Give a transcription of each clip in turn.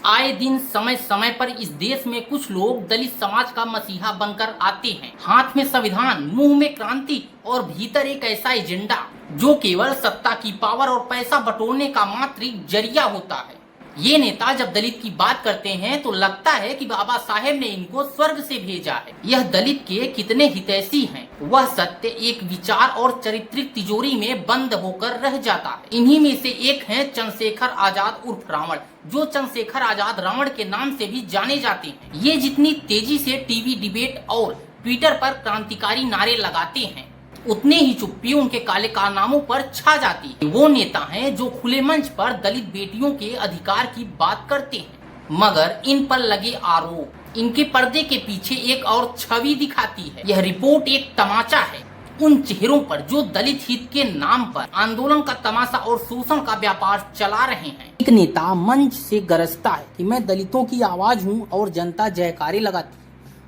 आए दिन समय समय पर इस देश में कुछ लोग दलित समाज का मसीहा बनकर आते हैं। हाथ में संविधान, मुंह में क्रांति और भीतर एक ऐसा एजेंडा जो केवल सत्ता की पावर और पैसा बटोरने का मात्र एक जरिया होता है। ये नेता जब दलित की बात करते हैं तो लगता है कि बाबा साहेब ने इनको स्वर्ग से भेजा है। यह दलित के कितने हितैषी हैं, वह सत्य एक विचार और चारित्रिक तिजोरी में बंद होकर रह जाता है। इन्हीं में से एक है चंद्रशेखर आजाद उर्फ रावण, जो चंद्रशेखर आजाद रावण के नाम से भी जाने जाते हैं। ये जितनी तेजी से टीवी डिबेट और ट्विटर पर क्रांतिकारी नारे लगाते हैं, उतने ही चुप्पी उनके काले कारनामों पर छा जाती है। वो नेता हैं जो खुले मंच पर दलित बेटियों के अधिकार की बात करते हैं, मगर इन पर लगे आरोप इनके पर्दे के पीछे एक और छवि दिखाती है। यह रिपोर्ट एक तमाचा है उन चेहरों पर जो दलित हित के नाम पर आंदोलन का तमाशा और शोषण का व्यापार चला रहे हैं। एक नेता मंच से गरजता है कि मैं दलितों की आवाज हूँ और जनता जयकारे लगाती है।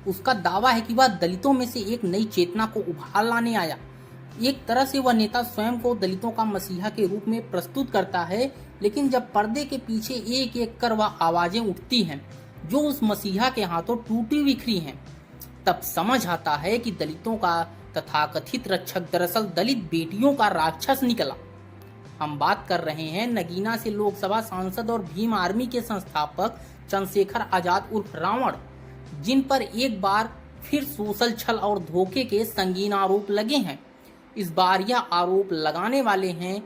उसका दावा है कि वह दलितों में से एक नई चेतना को उभार लाने आया। एक तरह से वह नेता स्वयं को दलितों का मसीहा के रूप में प्रस्तुत करता है, लेकिन जब पर्दे के पीछे एक एक कर वह आवाजें उठती हैं जो उस मसीहा के हाथों टूटी बिखरी हैं, तब समझ आता है कि दलितों का तथाकथित रक्षक दरअसल दलित बेटियों का राक्षस निकला। हम बात कर रहे हैं नगीना से लोकसभा सांसद और भीम आर्मी के संस्थापक चंद्रशेखर आजाद उर्फ रावण, जिन पर एक बार फिर सोशल छल और धोखे के संगीन आरोप लगे हैं। इस बार यह आरोप लगाने वाले हैं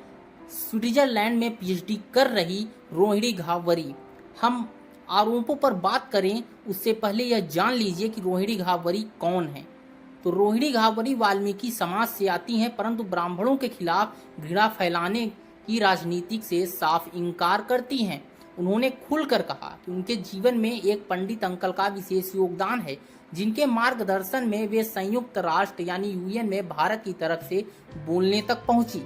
स्विट्जरलैंड में पीएचडी कर रही रोहिणी घावरी। हम आरोपों पर बात करें उससे पहले यह जान लीजिए कि रोहिणी घावरी कौन है। तो रोहिणी घावरी वाल्मीकि समाज से आती हैं, परंतु ब्राह्मणों के खिलाफ घृणा फैलाने की राजनीति से साफ इनकार करती हैं। उन्होंने खुलकर कहा कि उनके जीवन में एक पंडित अंकल का विशेष योगदान है, जिनके मार्गदर्शन में वे संयुक्त राष्ट्र यानी यूएन में भारत की तरफ से बोलने तक पहुंची।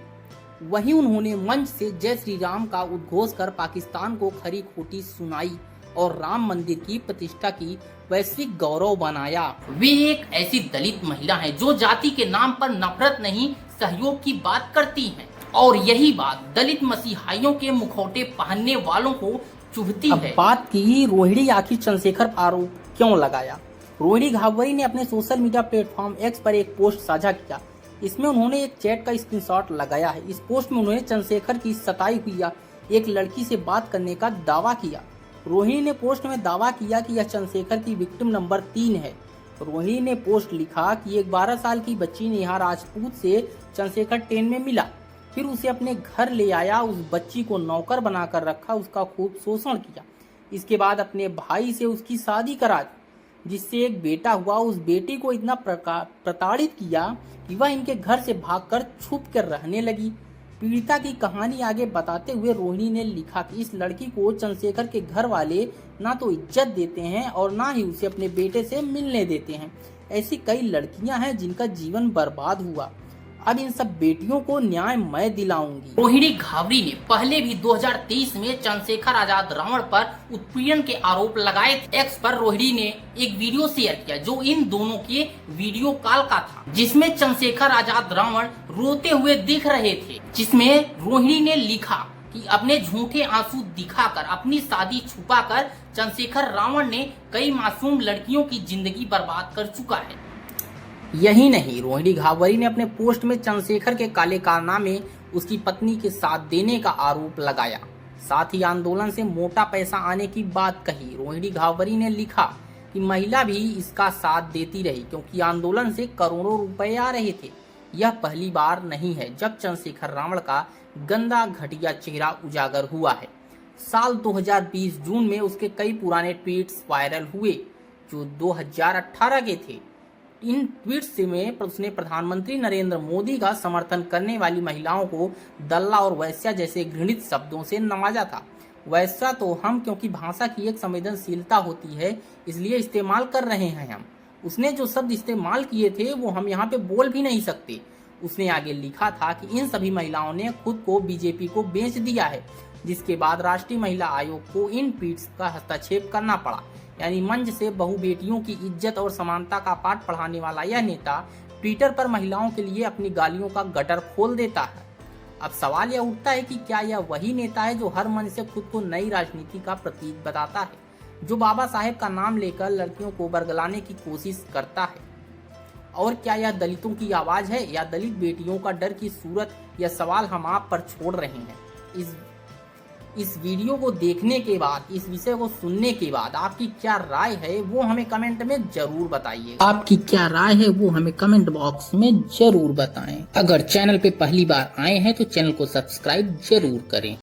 वहीं उन्होंने मंच से जय श्री राम का उद्घोष कर पाकिस्तान को खरी खोटी सुनाई और राम मंदिर की प्रतिष्ठा की वैश्विक गौरव बनाया। वे एक ऐसी दलित महिला हैं जो जाति के नाम पर नफरत नहीं सहयोग की बात करती हैं, और यही बात दलित मसीहाइयों के मुखौटे पहनने वालों को चुभती है। बात की रोहिणी आखिर चंद्रशेखर पर आरोप क्यों लगाया। रोहिणी घावरी ने अपने सोशल मीडिया प्लेटफॉर्म एक्स पर एक पोस्ट साझा किया। इसमें उन्होंने एक चैट का स्क्रीनशॉट लगाया है। इस पोस्ट में उन्होंने चंद्रशेखर की सताई हुई एक लड़की से बात करने का दावा किया। रोहिणी ने पोस्ट में दावा किया कि यह चंद्रशेखर की विक्टिम नंबर 3 है। रोहिणी ने पोस्ट लिखा कि एक 12 साल की बच्ची नेहा राजपूत से चंद्रशेखर ट्रेन में मिला, फिर उसे अपने घर ले आया, उस बच्ची को नौकर बनाकर रखा, उसका खूब शोषण किया। इसके बाद अपने भाई से उसकी शादी करा दी, जिससे एक बेटा हुआ। उस बेटी को इतना प्रताड़ित किया कि वह इनके घर से भागकर छुप कर रहने लगी। पीड़िता की कहानी आगे बताते हुए रोहिणी ने लिखा कि इस लड़की को चंद्रशेखर के घर वाले ना तो इज्जत देते हैं और ना ही उसे अपने बेटे से मिलने देते हैं। ऐसी कई लड़कियां हैं जिनका जीवन बर्बाद हुआ। अब इन सब बेटियों को न्याय मैं दिलाऊंगी। रोहिणी घावरी ने पहले भी 2023 में चंद्रशेखर आजाद रावण पर उत्पीड़न के आरोप लगाए थे। एक्स पर रोहिणी ने एक वीडियो शेयर किया जो इन दोनों के वीडियो कॉल का था, जिसमें चंद्रशेखर आजाद रावण रोते हुए दिख रहे थे, जिसमें रोहिणी ने लिखा कि अपने झूठे आंसू दिखाकर, अपनी शादी छुपाकर चंद्रशेखर रावण ने कई मासूम लड़कियों की जिंदगी बर्बाद कर चुका है। यही नहीं, रोहिणी घावरी ने अपने पोस्ट में चंद्रशेखर के काले कारनामे उसकी पत्नी के साथ देने का आरोप लगाया। साथ ही आंदोलन से मोटा पैसा आने की बात कही। रोहिणी घावरी ने लिखा कि महिला भी इसका साथ देती रही क्योंकि आंदोलन से करोड़ों रुपए आ रहे थे। यह पहली बार नहीं है जब चंद्रशेखर रावण का गंदा घटिया चेहरा उजागर हुआ है। साल 2020 जून में उसके कई पुराने ट्वीट्स वायरल हुए जो 2018 के थे। इन ट्वीट्स में उसने प्रधानमंत्री नरेंद्र मोदी का समर्थन करने वाली महिलाओं को दल्ला और वैश्या जैसे घृणित शब्दों से नवाजा था। वैश्या तो हम, क्योंकि भाषा की एक संवेदनशीलता होती है इसलिए इस्तेमाल कर रहे हैं हम। उसने जो शब्द इस्तेमाल किए थे वो हम यहाँ पे बोल भी नहीं सकते। उसने आगे लिखा था कि इन सभी महिलाओं ने खुद को बीजेपी को बेच दिया है, जिसके बाद राष्ट्रीय महिला आयोग को इन ट्वीट्स का हस्तक्षेप करना पड़ा। यानी मंच से बहु बेटियों की इज्जत और समानता का पाठ पढ़ाने वाला यह नेता ट्विटर पर महिलाओं के लिए अपनी गालियों का गटर खोल देता है। अब सवाल यह उठता है कि क्या यह वही नेता है जो हर मन से खुद को नई राजनीति का प्रतीक बताता है, जो बाबा साहेब का नाम लेकर लड़कियों को बरगलाने की कोशिश करता है? और क्या यह दलितों की आवाज है या दलित बेटियों का डर की सूरत? यह सवाल हम आप पर छोड़ रहे हैं। इस वीडियो को देखने के बाद, इस विषय को सुनने के बाद आपकी क्या राय है वो हमें कमेंट में जरूर बताइए। आपकी क्या राय है वो हमें कमेंट बॉक्स में जरूर बताएं। अगर चैनल पे पहली बार आए हैं तो चैनल को सब्सक्राइब जरूर करें।